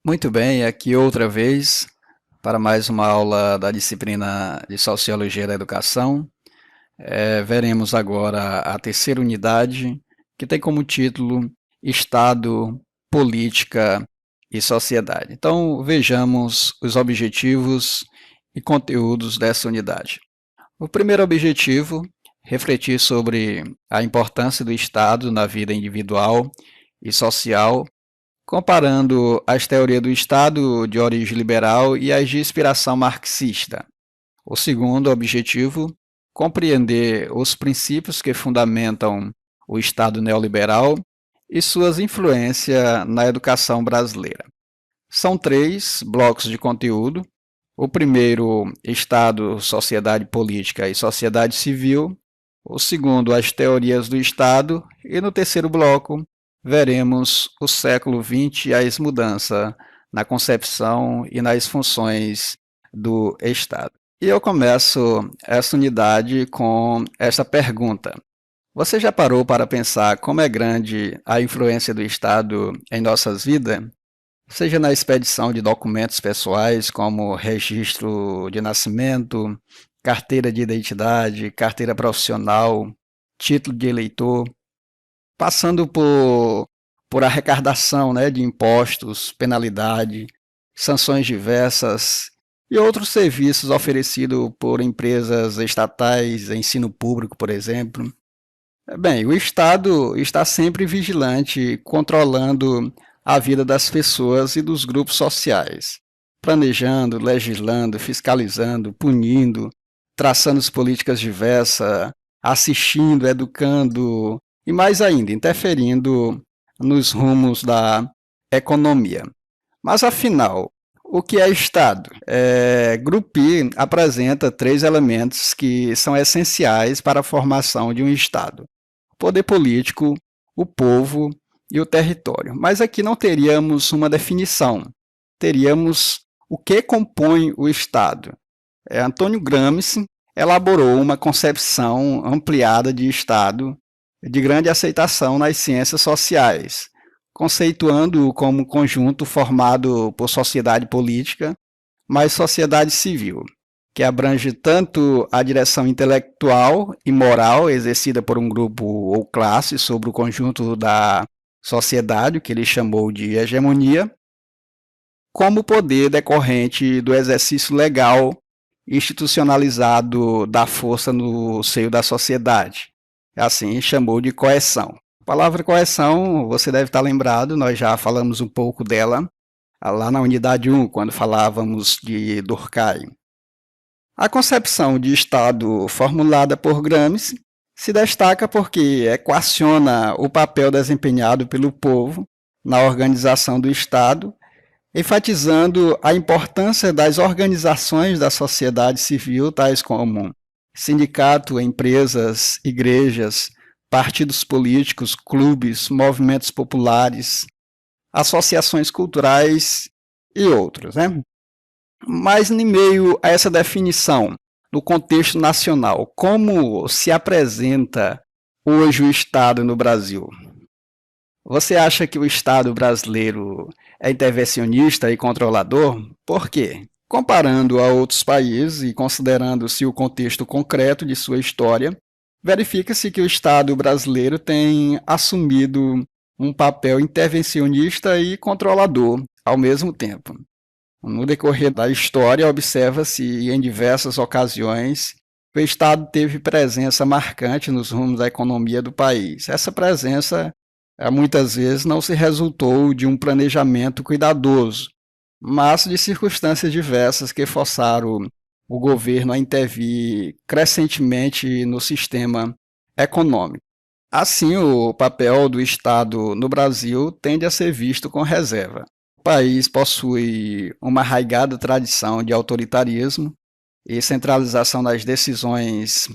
Muito bem, aqui outra vez para mais uma aula da disciplina de Sociologia da Educação. Veremos agora a terceira unidade, que tem como título Estado, Política e Sociedade. Então, vejamos os objetivos e conteúdos dessa unidade. O primeiro objetivo, refletir sobre a importância do Estado na vida individual e social, comparando as teorias do Estado de origem liberal e as de inspiração marxista. O segundo objetivo, compreender os princípios que fundamentam o Estado neoliberal e suas influências na educação brasileira. São três blocos de conteúdo. O primeiro, Estado, Sociedade Política e Sociedade Civil. O segundo, as teorias do Estado. E no terceiro bloco, veremos o século XX e as mudanças na concepção e nas funções do Estado. E eu começo essa unidade com esta pergunta. Você já parou para pensar como é grande a influência do Estado em nossas vidas? Seja na expedição de documentos pessoais, como registro de nascimento, carteira de identidade, carteira profissional, título de eleitor, passando por arrecadação, né, de impostos, penalidade, sanções diversas e outros serviços oferecidos por empresas estatais, ensino público, por exemplo. Bem, o Estado está sempre vigilante, controlando a vida das pessoas e dos grupos sociais, planejando, legislando, fiscalizando, punindo, traçando políticas diversas, assistindo, educando e mais ainda, interferindo nos rumos da economia. Mas afinal, o que é Estado? Gruppi apresenta três elementos que são essenciais para a formação de um Estado: o poder político, o povo e o território. Mas aqui não teríamos uma definição, teríamos o que compõe o Estado. Antônio Gramsci elaborou uma concepção ampliada de Estado de grande aceitação nas ciências sociais, conceituando-o como conjunto formado por sociedade política, mais sociedade civil, que abrange tanto a direção intelectual e moral exercida por um grupo ou classe sobre o conjunto da sociedade, o que ele chamou de hegemonia, como o poder decorrente do exercício legal institucionalizado da força no seio da sociedade. Assim, chamou de coerção. A palavra coerção, você deve estar lembrado, nós já falamos um pouco dela lá na unidade 1, quando falávamos de Durkheim. A concepção de Estado formulada por Gramsci se destaca porque equaciona o papel desempenhado pelo povo na organização do Estado, enfatizando a importância das organizações da sociedade civil, tais como sindicato, empresas, igrejas, partidos políticos, clubes, movimentos populares, associações culturais e outros, né? Mas, em meio a essa definição, no contexto nacional, como se apresenta hoje o Estado no Brasil? Você acha que o Estado brasileiro é intervencionista e controlador? Por quê? Comparando a outros países e considerando-se o contexto concreto de sua história, verifica-se que o Estado brasileiro tem assumido um papel intervencionista e controlador ao mesmo tempo. No decorrer da história, observa-se em diversas ocasiões que o Estado teve presença marcante nos rumos da economia do país. Essa presença muitas vezes não se resultou de um planejamento cuidadoso, mas de circunstâncias diversas que forçaram o governo a intervir crescentemente no sistema econômico. Assim, o papel do Estado no Brasil tende a ser visto com reserva. O país possui uma arraigada tradição de autoritarismo e centralização das decisões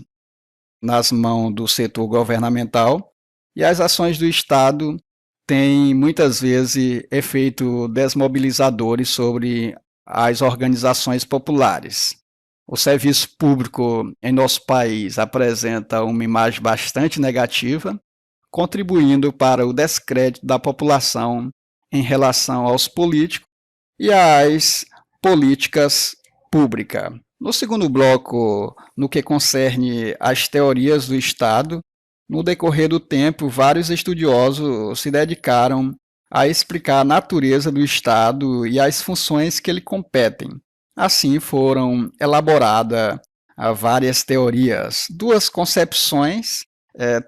nas mãos do setor governamental, e as ações do Estado têm muitas vezes efeito desmobilizadores sobre as organizações populares. O serviço público em nosso país apresenta uma imagem bastante negativa, contribuindo para o descrédito da população em relação aos políticos e as políticas públicas. No segundo bloco, no que concerne às teorias do Estado, no decorrer do tempo, vários estudiosos se dedicaram a explicar a natureza do Estado e as funções que lhe competem. Assim foram elaboradas várias teorias. Duas concepções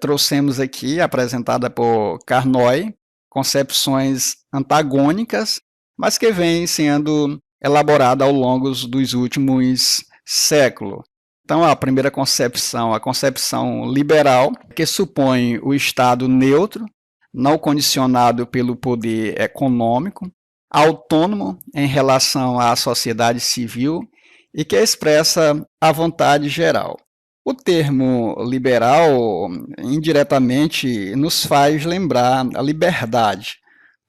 trouxemos aqui, apresentada por Carnot, concepções antagônicas, mas que vêm sendo elaboradas ao longo dos últimos séculos. Então, a primeira concepção, a concepção liberal, que supõe o Estado neutro, não condicionado pelo poder econômico, autônomo em relação à sociedade civil e que expressa a vontade geral. O termo liberal, indiretamente, nos faz lembrar a liberdade.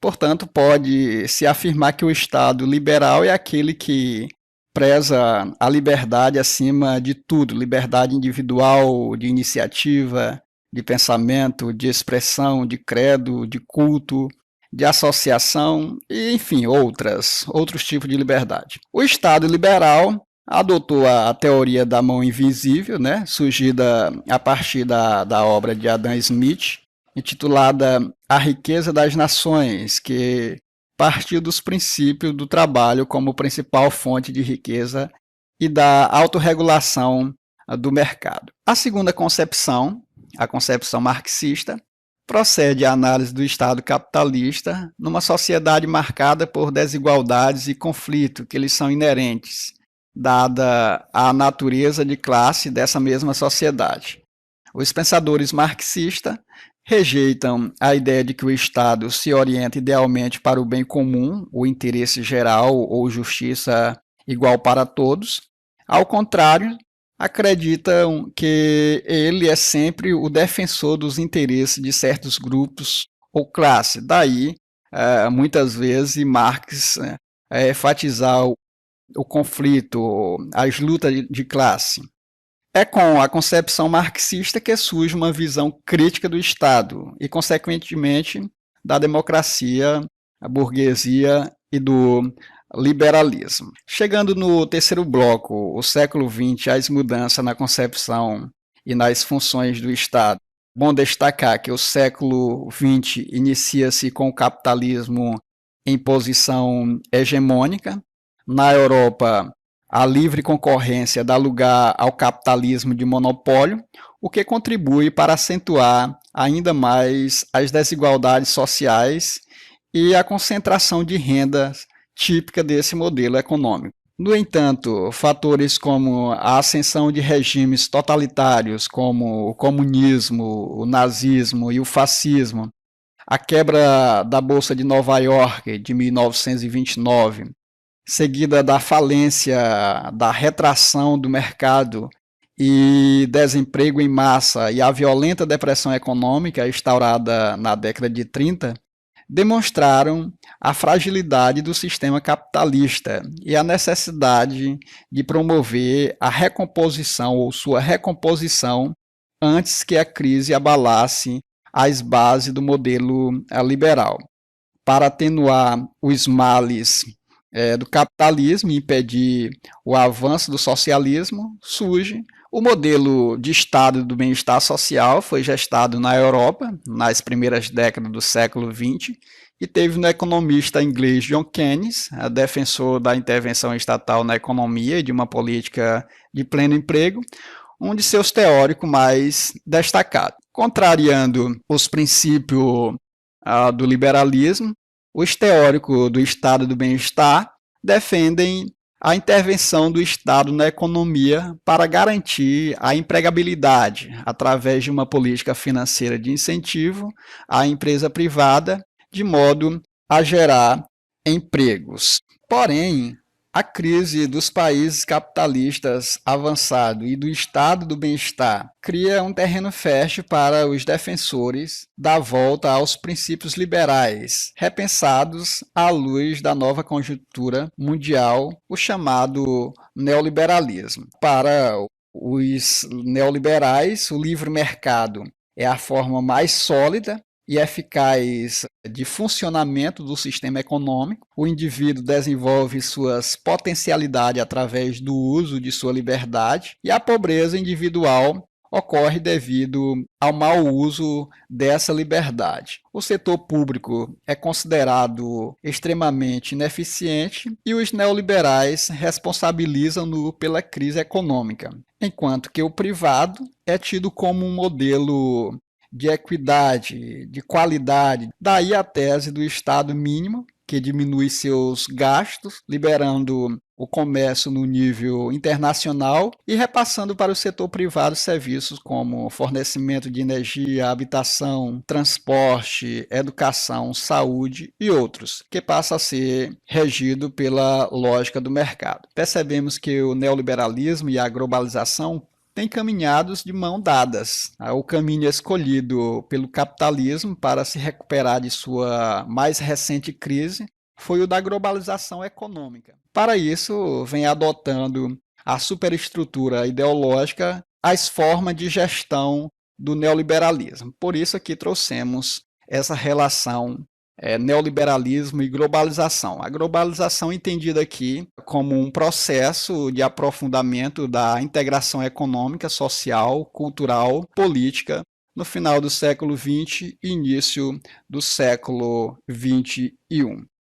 Portanto, pode-se afirmar que o Estado liberal é aquele que preza a liberdade acima de tudo, liberdade individual, de iniciativa, de pensamento, de expressão, de credo, de culto, de associação e, enfim, outros tipos de liberdade. O Estado liberal adotou a teoria da mão invisível, né, surgida a partir da obra de Adam Smith, intitulada A Riqueza das Nações, que partiu dos princípios do trabalho como principal fonte de riqueza e da autorregulação do mercado. A segunda concepção, a concepção marxista, procede à análise do Estado capitalista numa sociedade marcada por desigualdades e conflito que lhes são inerentes, dada a natureza de classe dessa mesma sociedade. Os pensadores marxistas rejeitam a ideia de que o Estado se orienta idealmente para o bem comum, o interesse geral ou justiça igual para todos. Ao contrário, acreditam que ele é sempre o defensor dos interesses de certos grupos ou classes. Daí, muitas vezes, Marx enfatizar o conflito, as lutas de classe. É com a concepção marxista que surge uma visão crítica do Estado e, consequentemente, da democracia, a burguesia e do liberalismo. Chegando no terceiro bloco, o século XX, as mudanças na concepção e nas funções do Estado. Bom destacar que o século XX inicia-se com o capitalismo em posição hegemônica. Na Europa, a livre concorrência dá lugar ao capitalismo de monopólio, o que contribui para acentuar ainda mais as desigualdades sociais e a concentração de rendas típica desse modelo econômico. No entanto, fatores como a ascensão de regimes totalitários, como o comunismo, o nazismo e o fascismo, a quebra da Bolsa de Nova York de 1929, seguida da falência, da retração do mercado e desemprego em massa e a violenta depressão econômica instaurada na década de 30, demonstraram a fragilidade do sistema capitalista e a necessidade de promover a recomposição ou sua recomposição antes que a crise abalasse as bases do modelo liberal. Para atenuar os males do capitalismo e impedir o avanço do socialismo, surge o modelo de Estado do bem-estar social, foi gestado na Europa nas primeiras décadas do século XX e teve no economista inglês John Keynes, defensor da intervenção estatal na economia e de uma política de pleno emprego, um de seus teóricos mais destacados. Contrariando os princípios do liberalismo, os teóricos do Estado do bem-estar defendem a intervenção do Estado na economia para garantir a empregabilidade através de uma política financeira de incentivo à empresa privada, de modo a gerar empregos. Porém, a crise dos países capitalistas avançados e do estado do bem-estar cria um terreno fértil para os defensores da volta aos princípios liberais, repensados à luz da nova conjuntura mundial, o chamado neoliberalismo. Para os neoliberais, o livre mercado é a forma mais sólida e eficaz de funcionamento do sistema econômico. O indivíduo desenvolve suas potencialidades através do uso de sua liberdade, e a pobreza individual ocorre devido ao mau uso dessa liberdade. O setor público é considerado extremamente ineficiente e os neoliberais responsabilizam-no pela crise econômica, enquanto que o privado é tido como um modelo de equidade, de qualidade. Daí a tese do Estado mínimo, que diminui seus gastos, liberando o comércio no nível internacional e repassando para o setor privado serviços como fornecimento de energia, habitação, transporte, educação, saúde e outros, que passa a ser regido pela lógica do mercado. Percebemos que o neoliberalismo e a globalização têm caminhados de mão dadas. O caminho escolhido pelo capitalismo para se recuperar de sua mais recente crise foi o da globalização econômica. Para isso, vem adotando a superestrutura ideológica as formas de gestão do neoliberalismo. Por isso aqui trouxemos essa relação neoliberalismo e globalização. A globalização entendida aqui como um processo de aprofundamento da integração econômica, social, cultural, política no final do século XX e início do século XXI.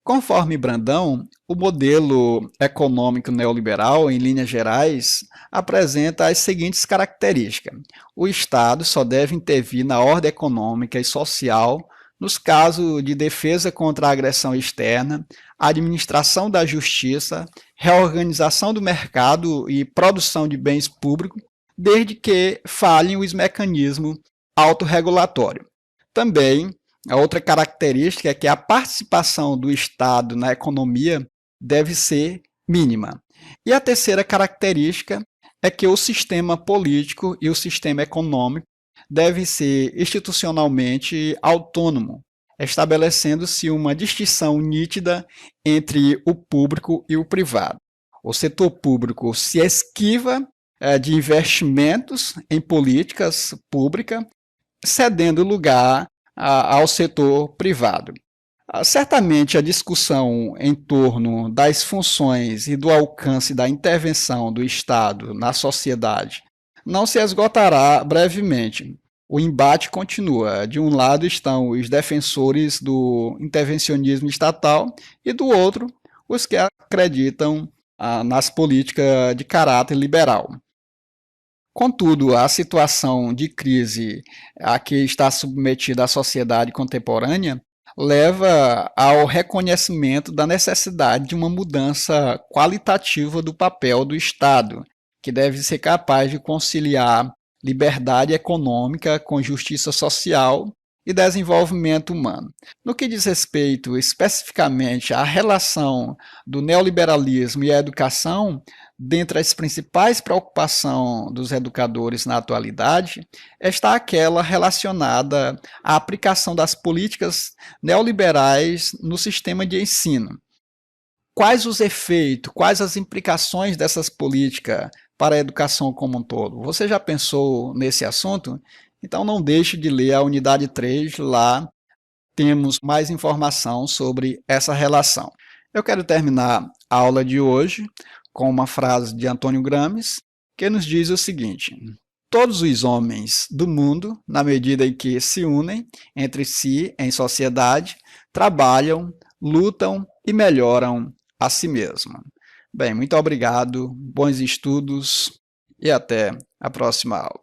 Conforme Brandão, o modelo econômico neoliberal, em linhas gerais, apresenta as seguintes características. O Estado só deve intervir na ordem econômica e social nos casos de defesa contra a agressão externa, administração da justiça, reorganização do mercado e produção de bens públicos, desde que falhem os mecanismos autorregulatórios. Também, a outra característica é que a participação do Estado na economia deve ser mínima. E a terceira característica é que o sistema político e o sistema econômico deve ser institucionalmente autônomo, estabelecendo-se uma distinção nítida entre o público e o privado. O setor público se esquiva de investimentos em políticas públicas, cedendo lugar ao setor privado. Certamente a discussão em torno das funções e do alcance da intervenção do Estado na sociedade não se esgotará brevemente. O embate continua. De um lado estão os defensores do intervencionismo estatal e do outro os que acreditam nas políticas de caráter liberal. Contudo, a situação de crise a que está submetida a sociedade contemporânea leva ao reconhecimento da necessidade de uma mudança qualitativa do papel do Estado, que deve ser capaz de conciliar liberdade econômica com justiça social e desenvolvimento humano. No que diz respeito especificamente à relação do neoliberalismo e a educação, dentre as principais preocupações dos educadores na atualidade, está aquela relacionada à aplicação das políticas neoliberais no sistema de ensino. Quais os efeitos, quais as implicações dessas políticas para a educação como um todo? Você já pensou nesse assunto? Então não deixe de ler a unidade 3, lá temos mais informação sobre essa relação. Eu quero terminar a aula de hoje com uma frase de Antônio Gramsci, que nos diz o seguinte: todos os homens do mundo, na medida em que se unem entre si em sociedade, trabalham, lutam e melhoram a si mesmos. Bem, muito obrigado, bons estudos e até a próxima aula.